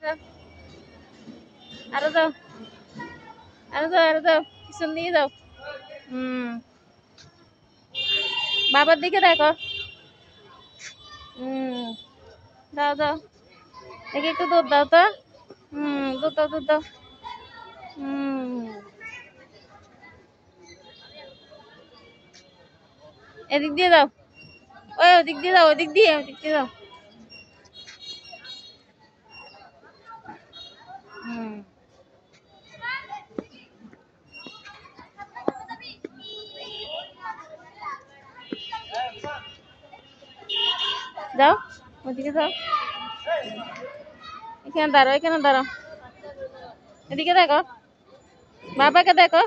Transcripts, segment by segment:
যাও আরো যাও আরো যাও পিছন দিয়ে যাও। হুম, বাবার দিকে দেখো। হুম, দাও দাও, একে একটু দুধ দাও তো। হুম, দুধ দাও দুধ দাও। হুম, এদিক দিয়ে দাও। ওই ওদিক দিয়ে দাও, ওদিক দিয়ে দাও। হুম, যাও ওদিকে যাও। এখানে দাঁড়াও, এখানে দাঁড়াও। এদিকে দেখো, বাবাকে দেখো।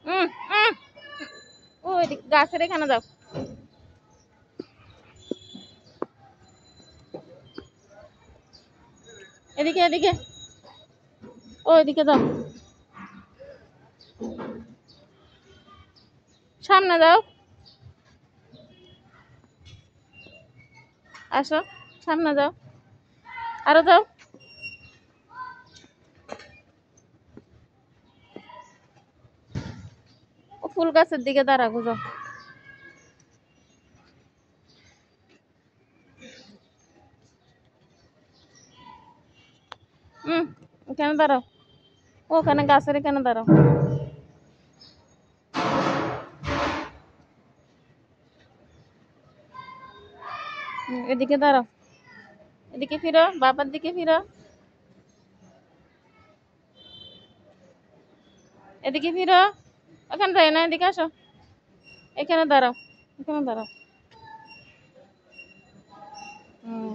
হুম হুম, ওই গাছের এখানে যাও। এদিকে এদিকে, ওইদিকে যাও, সামনে যাও। আসো, সামনে যাও, আরো যাও। ও ফুল গাছের দিকে দাঁড়াবো, যাও। হুম, এখানে দাঁড়াও, ওখানে গাছের এখানে দাঁড়াও। এদিকে দাঁড়াও, এদিকে ফিরো, বাবার দিকে ফিরো। এদিকে ফিরো, ওখানে যাই না, এদিকে আসো। এখানে দাঁড়াও, এখানে দাঁড়াও। হুম।